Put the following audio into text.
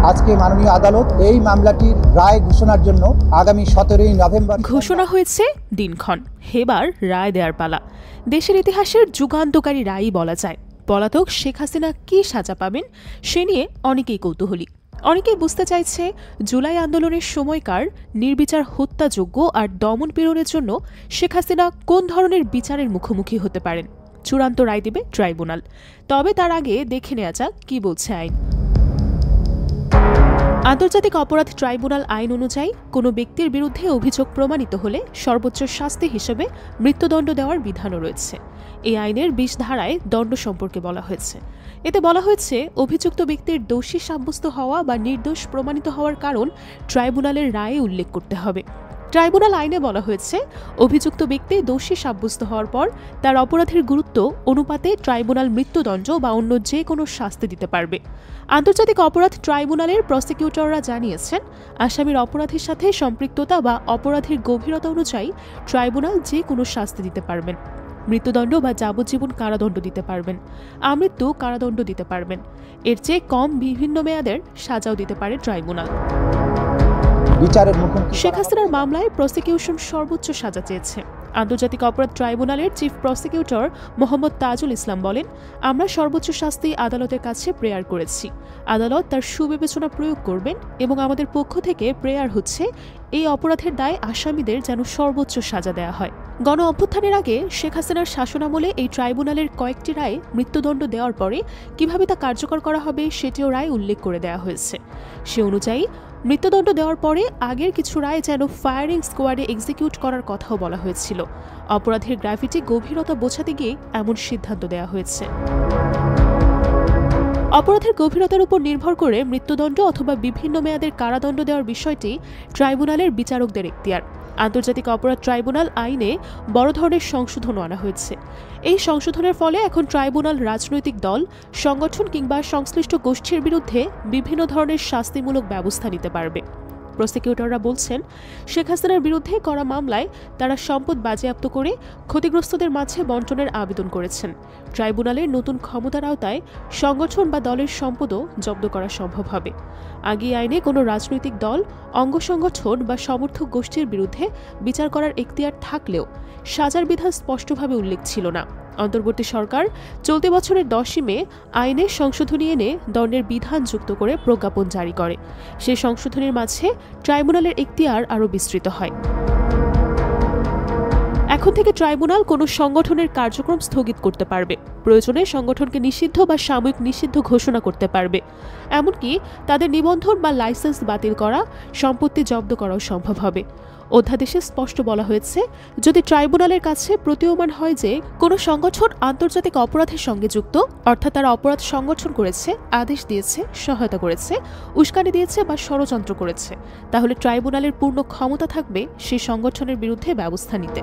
আজকে মাননীয় আদালত এই মামলাটির রায় ঘোষণার জন্য আগামী 17 নভেম্বর ঘোষণা হয়েছে দিনক্ষণ। এবার রায় দেওয়ার পালা। দেশের ইতিহাসের যুগান্তকারী রায়ই বলা যায়। পলাতক শেখ হাসিনা কি সাজা পাবেন সে নিয়ে অনেকেই কৌতূহলী। অনেকেই বুঝতে চাইছে জুলাই আন্দোলনের সময়কার নির্বিচার হত্যাযোগ্য আর দমন পীড়নের জন্য শেখ হাসিনা কোন ধরনের বিচারের মুখোমুখি হতে পারেন। চূড়ান্ত রায় দেবে ট্রাইব্যুনাল। তবে তার আগে দেখে নেওয়া যাক কি বলছে আইন। আন্তর্জাতিক অপরাধ ট্রাইব্যুনাল আইন অনুযায়ী কোনো ব্যক্তির বিরুদ্ধে অভিযোগ প্রমাণিত হলে সর্বোচ্চ শাস্তি হিসেবে মৃত্যুদণ্ড দেওয়ার বিধানও রয়েছে। এই আইনের 20 ধারায় দণ্ড সম্পর্কে বলা হয়েছে। এতে বলা হয়েছে অভিযুক্ত ব্যক্তির দোষী সাব্যস্ত হওয়া বা নির্দোষ প্রমাণিত হওয়ার কারণ ট্রাইব্যুনালের রায়ে উল্লেখ করতে হবে। ট্রাইব্যুনাল আইনে বলা হয়েছে অভিযুক্ত ব্যক্তি দোষী সাব্যস্ত হওয়ার পর তার অপরাধের গুরুত্ব অনুপাতে ট্রাইব্যুনাল মৃত্যুদণ্ড বা অন্য যে কোনো শাস্তি দিতে পারবে। আন্তর্জাতিক অপরাধ ট্রাইব্যুনালের প্রসিকিউটররা জানিয়েছেন আসামির অপরাধের সাথে সম্পৃক্ততা বা অপরাধের গভীরতা অনুযায়ী ট্রাইব্যুনাল যে কোনো শাস্তি দিতে পারবেন। মৃত্যুদণ্ড বা যাবজ্জীবন কারাদণ্ড দিতে পারবেন, আমৃত্যু কারাদণ্ড দিতে পারবেন। এর চেয়ে কম বিভিন্ন মেয়াদের সাজাও দিতে পারে ট্রাইব্যুনাল। শেখ হাসিনার মামলায় প্রসিকিউশন সর্বোচ্চ সাজা চেয়েছে। আন্তর্জাতিক অপরাধ ট্রাইব্যুনালের চিফ প্রসিকিউটর মোহাম্মদ তাজুল ইসলাম বলেন, আমরা সর্বোচ্চ শাস্তি আদালতের কাছে প্রেয়ার করেছি। আদালত তার সুবিবেচনা প্রয়োগ করবেন এবং আমাদের পক্ষ থেকে প্রেয়ার হচ্ছে এই অপরাধের দায়ে আসামিদের যেন সর্বোচ্চ সাজা দেওয়া হয়। গণ অভ্যুত্থানের আগে শেখ হাসিনার শাসনামলে এই ট্রাইব্যুনালের কয়েকটি রায়ে মৃত্যুদণ্ড দেওয়ার পরে কিভাবে তা কার্যকর করা হবে সেটিও রায় উল্লেখ করে দেওয়া হয়েছে। সে অনুযায়ী মৃত্যুদণ্ড দেওয়ার পরে আগের কিছু রায় যেন ফায়ারিং স্কোয়াডে এক্সিকিউট করার কথাও বলা হয়েছিল। অপরাধের গ্র্যাভিটি গভীরতা বোঝাতে গিয়ে এমন সিদ্ধান্ত দেওয়া হয়েছে। অপরাধের গভীরতার উপর নির্ভর করে মৃত্যুদণ্ড অথবা বিভিন্ন মেয়াদের কারাদণ্ড দেওয়ার বিষয়টি ট্রাইব্যুনালের বিচারকদের এখতিয়ার। আন্তর্জাতিক অপরাধ ট্রাইব্যুনাল আইনে বড় ধরনের সংশোধনও আনা হয়েছে। এই সংশোধনের ফলে এখন ট্রাইব্যুনাল রাজনৈতিক দল, সংগঠন কিংবা সংশ্লিষ্ট গোষ্ঠীর বিরুদ্ধে বিভিন্ন ধরনের শাস্তিমূলক ব্যবস্থা নিতে পারবে। প্রসিকিউটররা বলছেন, শেখ হাসিনার বিরুদ্ধে করা মামলায় তারা সম্পদ বাজেয়াপ্ত করে ক্ষতিগ্রস্তদের মাঝে বণ্টনের আবেদন করেছেন। ট্রাইব্যুনালের নতুন ক্ষমতার আওতায় সংগঠন বা দলের সম্পদও জব্দ করা সম্ভব হবে। আগে আইনে কোনো রাজনৈতিক দল, অঙ্গ সংগঠন বা সমর্থক গোষ্ঠীর বিরুদ্ধে বিচার করার এখতিয়ার থাকলেও সাজার বিধান স্পষ্টভাবে উল্লেখ ছিল না। অন্তর্বর্তী সরকার চলতি বছরের 10 মে আইনে সংশোধনী এনে দণ্ডের বিধান যুক্ত করে প্রজ্ঞাপন জারি করে। সেই সংশোধনীর মাঝে ট্রাইব্যুনালের এখতিয়ার আরও বিস্তৃত হয়। এখন থেকে ট্রাইব্যুনাল কোনো সংগঠনের কার্যক্রম স্থগিত করতে পারবে, প্রয়োজনে সংগঠনকে নিষিদ্ধ বা সাময়িক নিষিদ্ধ ঘোষণা করতে পারবে। এমনকি তাদের নিবন্ধন বা লাইসেন্স বাতিল করা, সম্পত্তি জব্দ করাও সম্ভব হবে। অধ্যাদেশে স্পষ্ট বলা হয়েছে, যদি ট্রাইব্যুনালের কাছে প্রতীয়মান হয় যে কোনো সংগঠন আন্তর্জাতিক অপরাধের সঙ্গে যুক্ত, অর্থাৎ তারা অপরাধ সংগঠন করেছে, আদেশ দিয়েছে, সহায়তা করেছে, উস্কানি দিয়েছে বা ষড়যন্ত্র করেছে, তাহলে ট্রাইব্যুনালের পূর্ণ ক্ষমতা থাকবে সেই সংগঠনের বিরুদ্ধে ব্যবস্থা নিতে।